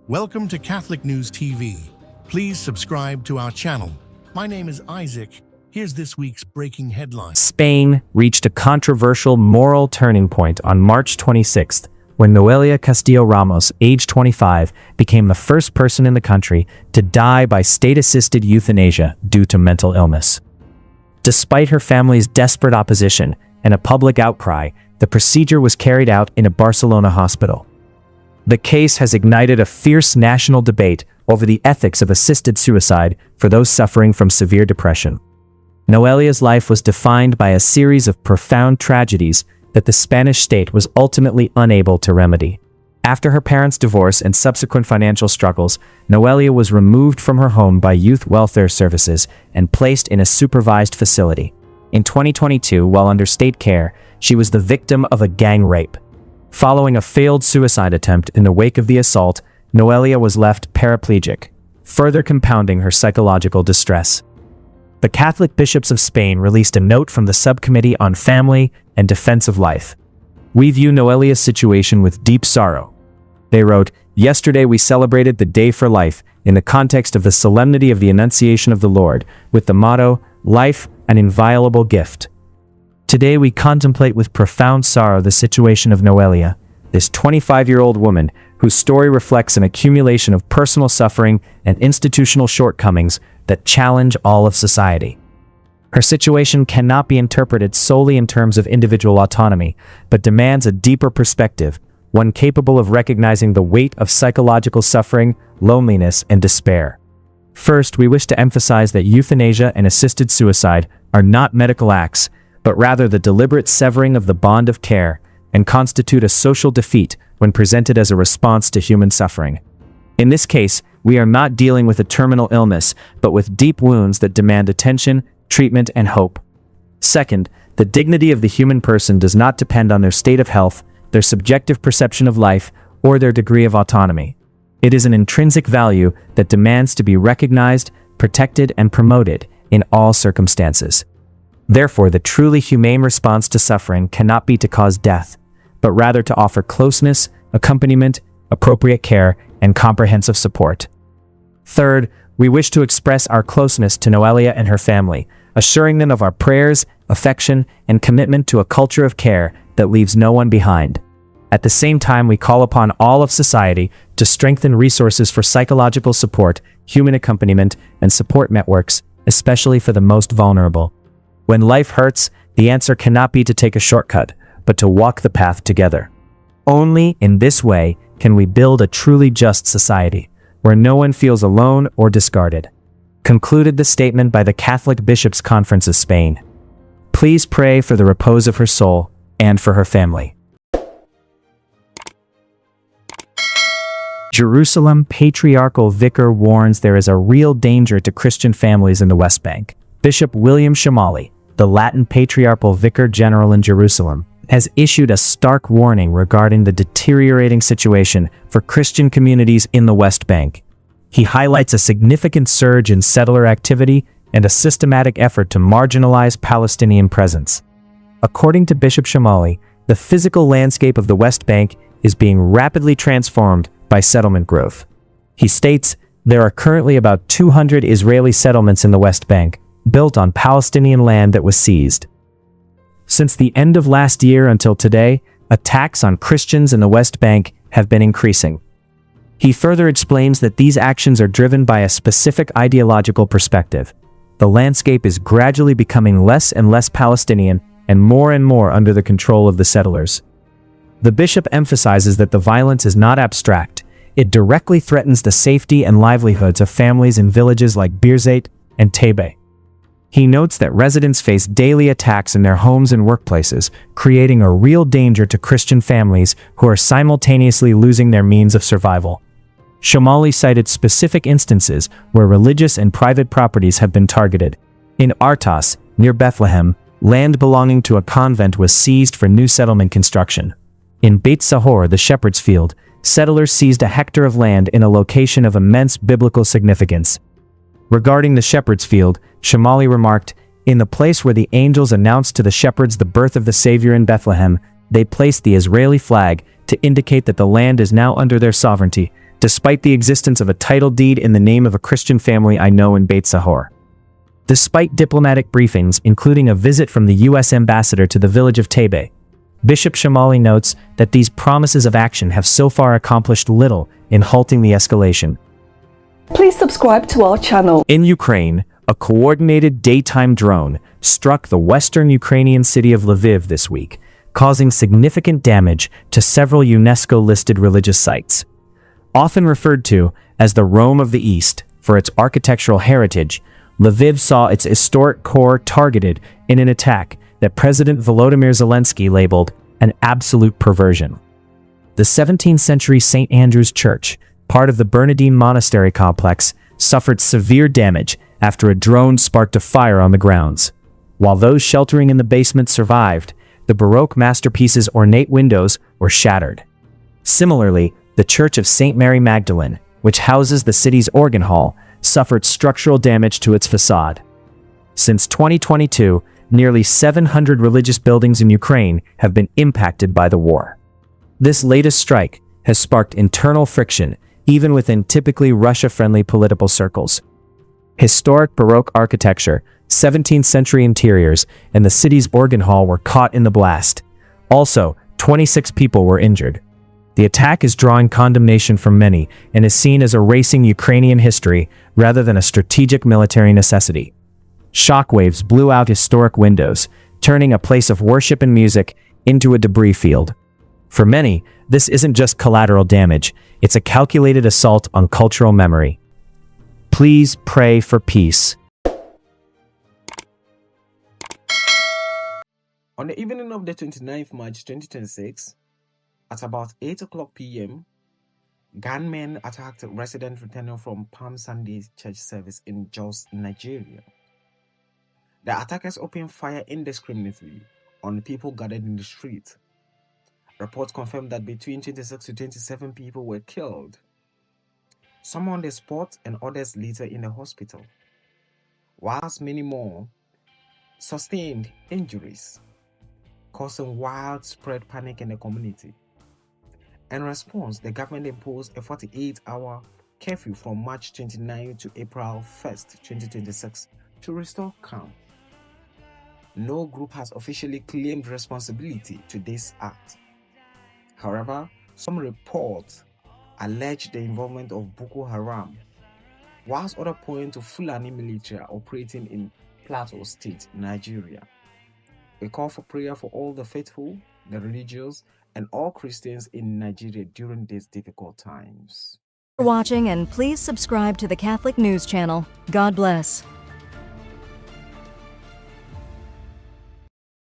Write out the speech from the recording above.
Welcome to Catholic News TV. Please subscribe to our channel. My name is Isaac. Here's this week's breaking headline. Spain reached a controversial moral turning point on March 26th when Noelia Castillo Ramos, age 25, became the first person in the country to die by state-assisted euthanasia due to mental illness. Despite her family's desperate opposition and a public outcry, the procedure was carried out in a Barcelona hospital. The case has ignited a fierce national debate over the ethics of assisted suicide for those suffering from severe depression. Noelia's life was defined by a series of profound tragedies that the Spanish state was ultimately unable to remedy. After her parents' divorce and subsequent financial struggles, Noelia was removed from her home by youth welfare services and placed in a supervised facility. In 2022, while under state care, she was the victim of a gang rape. Following a failed suicide attempt in the wake of the assault, Noelia was left paraplegic, further compounding her psychological distress. The Catholic bishops of Spain released a note from the Subcommittee on Family and Defense of Life. "We view Noelia's situation with deep sorrow." They wrote, "Yesterday we celebrated the Day for Life in the context of the solemnity of the Annunciation of the Lord, with the motto, 'Life, an inviolable gift.' Today we contemplate with profound sorrow the situation of Noelia, this 25-year-old woman whose story reflects an accumulation of personal suffering and institutional shortcomings that challenge all of society. Her situation cannot be interpreted solely in terms of individual autonomy, but demands a deeper perspective, one capable of recognizing the weight of psychological suffering, loneliness, and despair. First, we wish to emphasize that euthanasia and assisted suicide are not medical acts, but rather the deliberate severing of the bond of care, and constitute a social defeat when presented as a response to human suffering. In this case, we are not dealing with a terminal illness, but with deep wounds that demand attention, treatment, and hope. Second, the dignity of the human person does not depend on their state of health, their subjective perception of life, or their degree of autonomy. It is an intrinsic value that demands to be recognized, protected, and promoted in all circumstances. Therefore, the truly humane response to suffering cannot be to cause death, but rather to offer closeness, accompaniment, appropriate care, and comprehensive support. Third, we wish to express our closeness to Noelia and her family, assuring them of our prayers, affection, and commitment to a culture of care that leaves no one behind. At the same time, we call upon all of society to strengthen resources for psychological support, human accompaniment, and support networks, especially for the most vulnerable. When life hurts, the answer cannot be to take a shortcut, but to walk the path together. Only in this way can we build a truly just society, where no one feels alone or discarded," concluded the statement by the Catholic Bishops' Conference of Spain. Please pray for the repose of her soul and for her family. Jerusalem Patriarchal Vicar warns there is a real danger to Christian families in the West Bank. Bishop William Shamali, the Latin Patriarchal Vicar General in Jerusalem, has issued a stark warning regarding the deteriorating situation for Christian communities in the West Bank. He highlights a significant surge in settler activity and a systematic effort to marginalize Palestinian presence. According to Bishop Shamali, the physical landscape of the West Bank is being rapidly transformed by settlement growth. He states, "There are currently about 200 Israeli settlements in the West Bank, built on Palestinian land that was seized. Since the end of last year until today, attacks on Christians in the West Bank have been increasing." He further explains that these actions are driven by a specific ideological perspective. The landscape is gradually becoming less and less Palestinian and more under the control of the settlers. The bishop emphasizes that the violence is not abstract. It directly threatens the safety and livelihoods of families in villages like Birzeit and Tebe. He notes that residents face daily attacks in their homes and workplaces, creating a real danger to Christian families who are simultaneously losing their means of survival. Shamali cited specific instances where religious and private properties have been targeted. In Artas, near Bethlehem, land belonging to a convent was seized for new settlement construction. In Beit Sahor, the shepherd's field, settlers seized a hectare of land in a location of immense biblical significance. Regarding the shepherd's field, Shamali remarked, "In the place where the angels announced to the shepherds the birth of the Savior in Bethlehem, they placed the Israeli flag to indicate that the land is now under their sovereignty, despite the existence of a title deed in the name of a Christian family I know in Beit Sahor. Despite diplomatic briefings, including a visit from the U.S. ambassador to the village of Tebe, Bishop Shamali notes that these promises of action have so far accomplished little in halting the escalation. Please subscribe to our channel. In Ukraine, a coordinated daytime drone struck the western Ukrainian city of Lviv this week, causing significant damage to several UNESCO-listed religious sites. Often referred to as the Rome of the East for its architectural heritage, Lviv saw its historic core targeted in an attack that President Volodymyr Zelensky labeled an absolute perversion. The 17th century St. Andrew's Church, part of the Bernardine Monastery complex, suffered severe damage after a drone sparked a fire on the grounds. While those sheltering in the basement survived, the Baroque masterpiece's ornate windows were shattered. Similarly, the Church of St. Mary Magdalene, which houses the city's organ hall, suffered structural damage to its facade. Since 2022, nearly 700 religious buildings in Ukraine have been impacted by the war. This latest strike has sparked internal friction, even within typically Russia-friendly political circles. Historic Baroque architecture, 17th century interiors, and the city's organ hall were caught in the blast. Also, 26 people were injured. The attack is drawing condemnation from many and is seen as erasing Ukrainian history rather than a strategic military necessity. Shockwaves blew out historic windows, turning a place of worship and music into a debris field. For many, this isn't just collateral damage, it's a calculated assault on cultural memory. Please pray for peace. On the evening of the 29th March 2026, at about 8 o'clock p.m., gunmen attacked a resident returning from Palm Sunday church service in Jos, Nigeria. The attackers opened fire indiscriminately on people gathered in the street. Reports confirmed that between 26 to 27 people were killed, some on the spot and others later in the hospital, whilst many more sustained injuries, causing widespread panic in the community. In response, the government imposed a 48-hour curfew from March 29 to April 1st, 2026 to restore calm. No group has officially claimed responsibility to this act. However, some reports allege the involvement of Boko Haram, whilst others point to Fulani military operating in Plateau State, Nigeria. We call for prayer for all the faithful, the religious, and all Christians in Nigeria during these difficult times. For watching, and please subscribe to the Catholic News Channel. God bless.